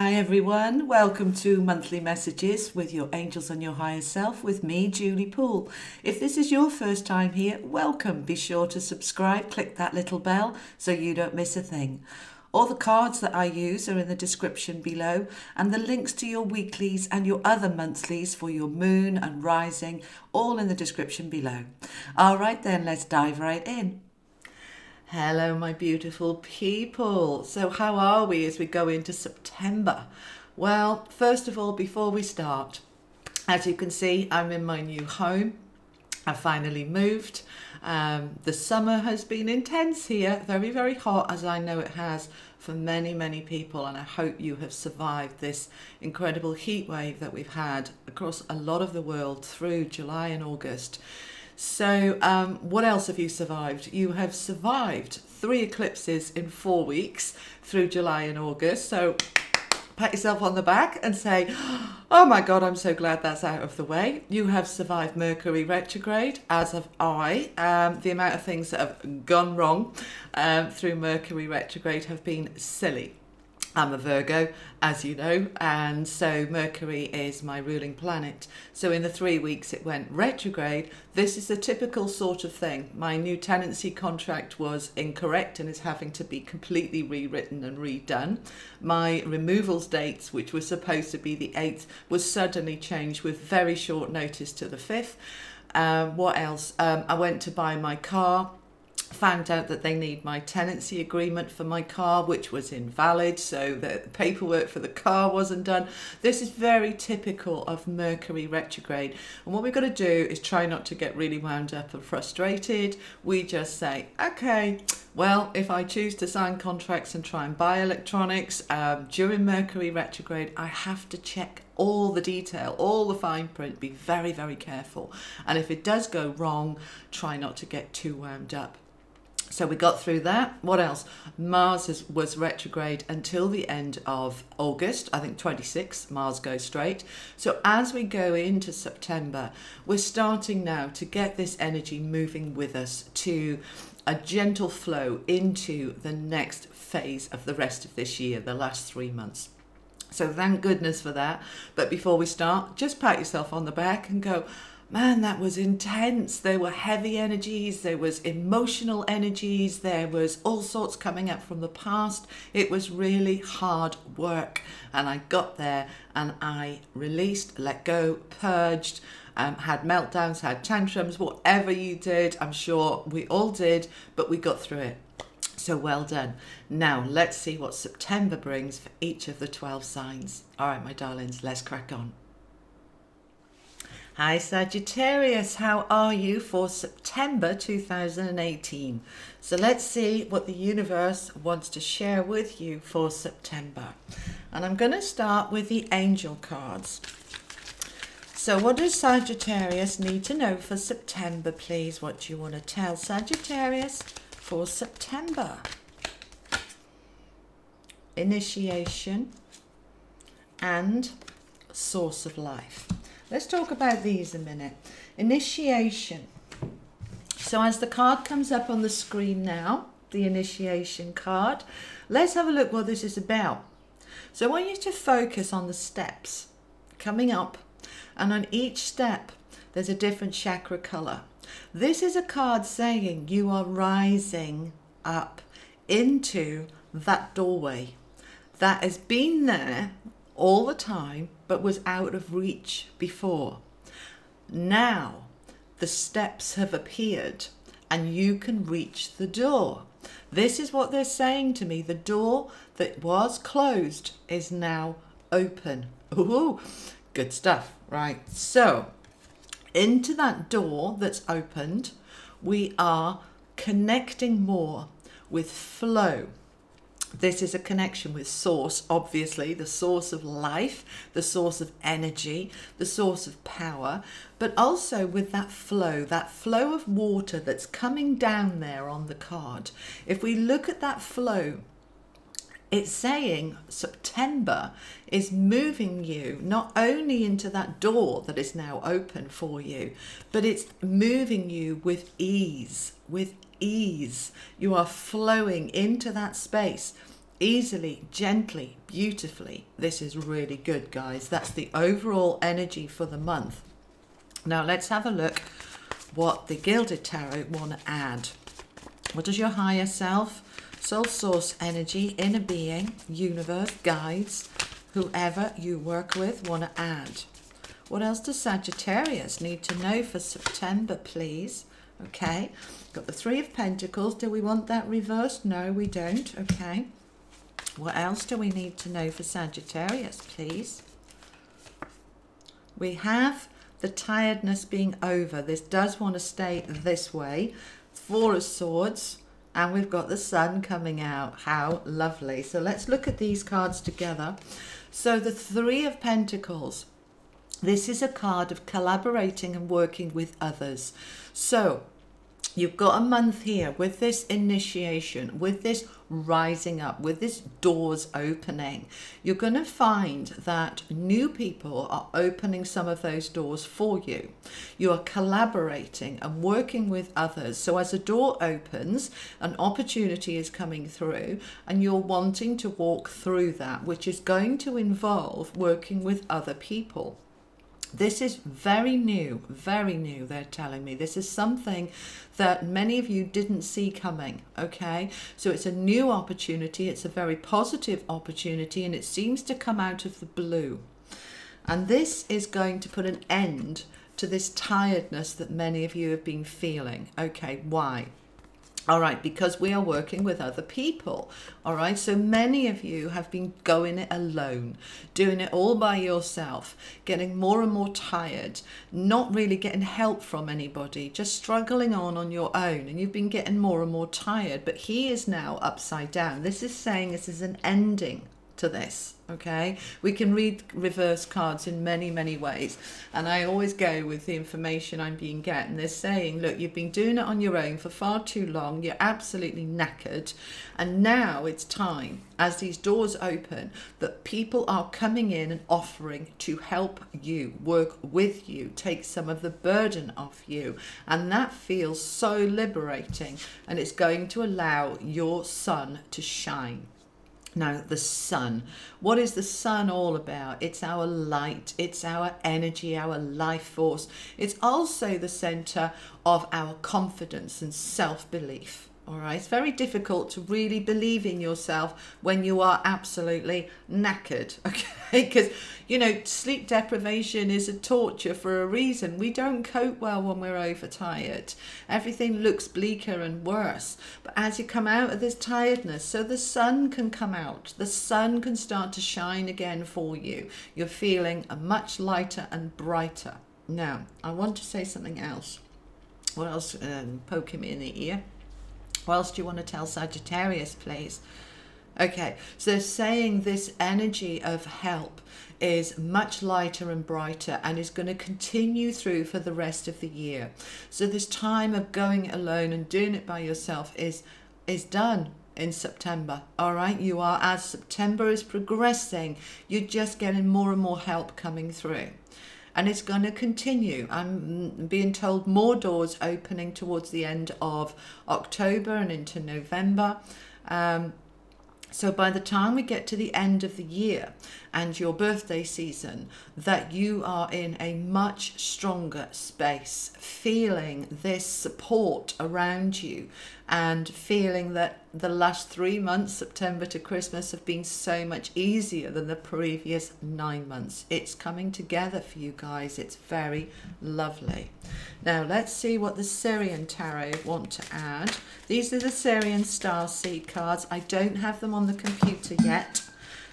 Hi everyone, welcome to Monthly Messages with your angels and your higher self with me, Julie Poole. If this is your first time here, welcome. Be sure to subscribe, click that little bell so you don't miss a thing. All the cards that I use are in the description below, and the links to your weeklies and your other monthlies for your moon and rising, all in the description below. All right then, let's dive right in. Hello, my beautiful people. So how are we as we go into September? Well, first of all, before we start, as you can see, I'm in my new home. I finally moved. The summer has been intense here, very, very hot, as I know it has for many, many people. And I hope you have survived this incredible heat wave that we've had across a lot of the world through July and August. So what else have you survived? You have survived 3 eclipses in 4 weeks through July and August. So pat yourself on the back and say, oh my God, I'm so glad that's out of the way. You have survived Mercury retrograde, as have I. The amount of things that have gone wrong through Mercury retrograde have been silly. I'm a Virgo, as you know, and so Mercury is my ruling planet. So in the 3 weeks it went retrograde. This is a typical sort of thing. My new tenancy contract was incorrect and is having to be completely rewritten and redone. My removals dates, which was supposed to be the 8th, was suddenly changed with very short notice to the 5th. What else? I went to buy my car. Found out that they need my tenancy agreement for my car, which was invalid, so the paperwork for the car wasn't done. This is very typical of Mercury retrograde, and what we've got to do is try not to get really wound up and frustrated. We just say, okay, well, if I choose to sign contracts and try and buy electronics during Mercury retrograde, I have to check all the detail, all the fine print, be very, very careful. And if it does go wrong, try not to get too wound up. So we got through that. What else? Mars was retrograde until the end of August. I think 26th, Mars goes straight. So as we go into September, we're starting now to get this energy moving with us to a gentle flow into the next phase of the rest of this year, the last 3 months. So thank goodness for that. But before we start, just pat yourself on the back and go, man, that was intense. There were heavy energies, there was emotional energies, there was all sorts coming up from the past. It was really hard work. And I got there and I released, let go, purged, had meltdowns, had tantrums, whatever you did. I'm sure we all did, but we got through it. So well done. Now let's see what September brings for each of the 12 signs. All right, my darlings, let's crack on. Hi Sagittarius, how are you for September 2018? So let's see what the universe wants to share with you for September. And I'm going to start with the angel cards. So what does Sagittarius need to know for September, please? What do you want to tell Sagittarius for September? Initiation and source of life. Let's talk about these a minute. Initiation. So as the card comes up on the screen now, the initiation card, let's have a look what this is about. So I want you to focus on the steps coming up, and on each step there's a different chakra color. This is a card saying you are rising up into that doorway that has been there all the time but was out of reach before. Now the steps have appeared and you can reach the door. This is what they're saying to me. The door that was closed is now open. Ooh, good stuff, right? So into that door that's opened, we are connecting more with flow. This is a connection with source, obviously, the source of life, the source of energy, the source of power, but also with that flow of water that's coming down there on the card. If we look at that flow, it's saying September is moving you not only into that door that is now open for you, but it's moving you with ease, You are flowing into that space easily, gently, beautifully. This is really good, guys. That's the overall energy for the month. Now let's have a look what the Gilded Tarot want to add. What does your higher self, soul source energy, inner being, universe, guides, whoever you work with want to add? What else does Sagittarius need to know for September, please? Okay, got the Three of Pentacles. Do we want that reversed? No, we don't. Okay. What else do we need to know for Sagittarius, please? We have the tiredness being over. This does want to stay this way. Four of Swords. And we've got the sun coming out. How lovely. So let's look at these cards together. So the Three of Pentacles. This is a card of collaborating and working with others. So you've got a month here with this initiation, with this rising up, with this doors opening. You're going to find that new people are opening some of those doors for you. You are collaborating and working with others. So as a door opens, an opportunity is coming through and you're wanting to walk through that, which is going to involve working with other people. This is very new, they're telling me. This is something that many of you didn't see coming, okay? So it's a new opportunity, it's a very positive opportunity, and it seems to come out of the blue. And this is going to put an end to this tiredness that many of you have been feeling. Okay, why? All right, because we are working with other people. All right, so many of you have been going it alone, doing it all by yourself, getting more and more tired, not really getting help from anybody, just struggling on your own, and you've been getting more and more tired. But he is now upside down. This is saying this is an ending to this. Okay, we can read reverse cards in many ways, and I always go with the information I'm being getting. They're saying, look, you've been doing it on your own for far too long, you're absolutely knackered, and now it's time, as these doors open, that people are coming in and offering to help you, work with you, take some of the burden off you, and that feels so liberating, and it's going to allow your sun to shine. Now, the sun. What is the sun all about? It's our light, it's our energy, our life force. It's also the center of our confidence and self-belief. All right, it's very difficult to really believe in yourself when you are absolutely knackered, okay? Because, you know, sleep deprivation is a torture for a reason. We don't cope well when we're overtired. Everything looks bleaker and worse. But as you come out of this tiredness, so the sun can come out, the sun can start to shine again for you. You're feeling much lighter and brighter. Now, I want to say something else. What else? Poke him in the ear. What else do you want to tell Sagittarius, please? Okay, so they're saying this energy of help is much lighter and brighter and is going to continue through for the rest of the year. So this time of going alone and doing it by yourself is done in September. All right, you are, as September is progressing, you're just getting more and more help coming through. And it's going to continue. I'm being told more doors opening towards the end of October and into November. So by the time we get to the end of the year and your birthday season, that you are in a much stronger space, feeling this support around you and feeling that the last 3 months, September to Christmas, have been so much easier than the previous 9 months. It's coming together for you guys. It's very lovely. Now let's see what the Syrian Tarot want to add. These are the Syrian Star Seed cards. I don't have them on the computer yet.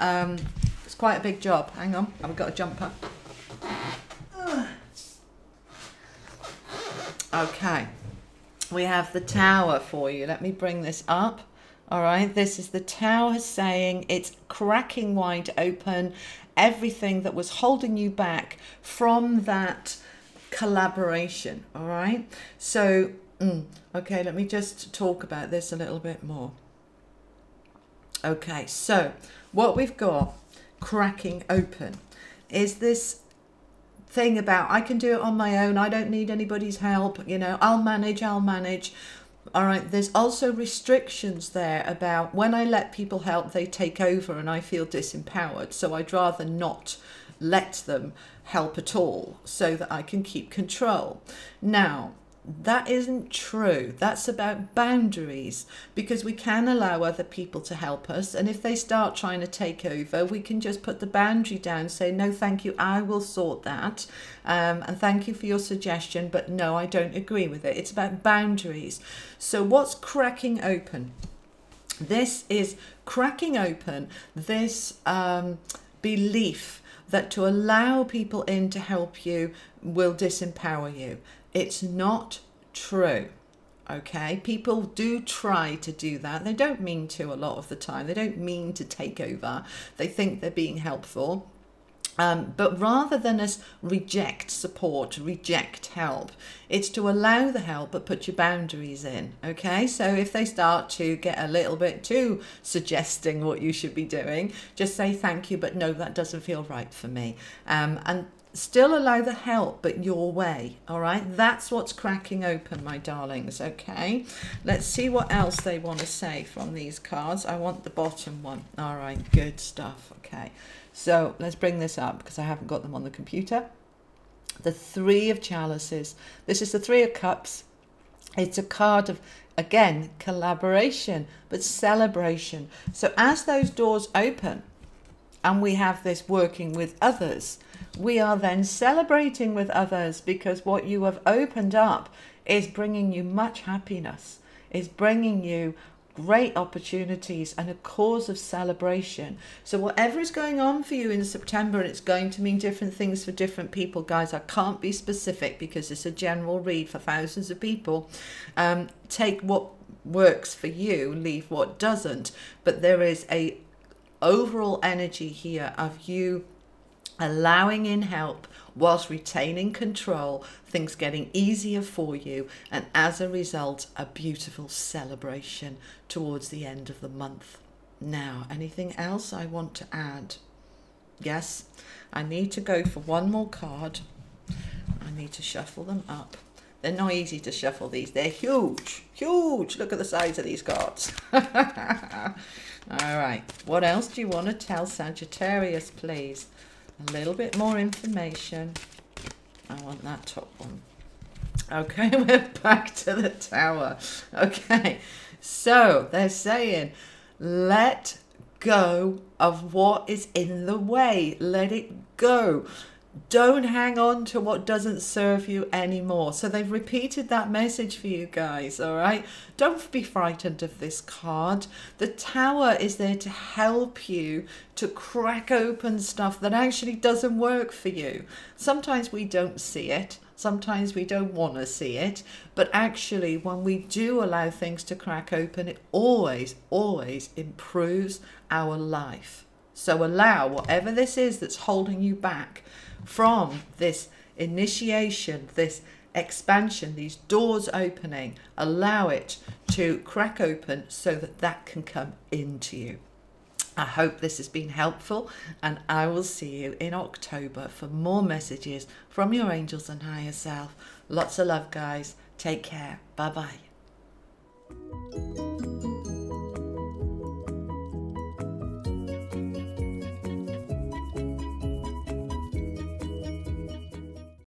It's quite a big job. Hang on, I've got a jumper. Okay, we have the Tower for you. Let me bring this up. All right, this is the Tower saying it's cracking wide open everything that was holding you back from that collaboration. All right, so okay, let me just talk about this a little bit more. Okay, so what we've got cracking open is this thing about I can do it on my own, I don't need anybody's help, you know, I'll manage. All right, there's also restrictions there about when I let people help, they take over and I feel disempowered. So I'd rather not let them help at all so that I can keep control. Now, that isn't true. That's about boundaries, because we can allow other people to help us. And if they start trying to take over, we can just put the boundary down, say, no, thank you, I will sort that. And thank you for your suggestion, but no, I don't agree with it. It's about boundaries. So what's cracking open? This is cracking open this belief that to allow people in to help you will disempower you. It's not true, okay? People do try to do that. They don't mean to a lot of the time. They don't mean to take over. They think they're being helpful. But rather than us reject support, reject help, it's to allow the help but put your boundaries in, okay? So if they start to get a little bit too suggesting what you should be doing, just say thank you, but no, that doesn't feel right for me. And still allow the help, but your way, all right? That's what's cracking open, my darlings, okay? Let's see what else they want to say from these cards. I want the bottom one. All right, good stuff, okay. So let's bring this up because I haven't got them on the computer. The Three of Chalices. This is the Three of Cups. It's a card of, again, collaboration, but celebration. So as those doors open and we have this working with others, we are then celebrating with others, because what you have opened up is bringing you much happiness, is bringing you great opportunities and a cause of celebration. So whatever is going on for you in September, and it's going to mean different things for different people, guys. I can't be specific because it's a general read for thousands of people. Take what works for you, leave what doesn't. But there is a overall energy here of you allowing in help whilst retaining control, things getting easier for you, and as a result, a beautiful celebration towards the end of the month. Now, anything else I want to add? Yes, I need to go for one more card. I need to shuffle them up. They're not easy to shuffle, these. They're huge, huge. Look at the size of these cards. All right, what else do you want to tell Sagittarius, please? A little bit more information. I want that top one. Okay, we're back to the Tower. Okay, so they're saying, let go of what is in the way. Let it go. Don't hang on to what doesn't serve you anymore. So they've repeated that message for you guys, all right? Don't be frightened of this card. The Tower is there to help you to crack open stuff that actually doesn't work for you. Sometimes we don't see it. Sometimes we don't want to see it. But actually, when we do allow things to crack open, it always, always improves our life. So allow whatever this is that's holding you back from this initiation, this expansion, these doors opening, allow it to crack open so that that can come into you. I hope this has been helpful, and I will see you in October for more messages from your angels and higher self. Lots of love, guys. Take care. Bye-bye.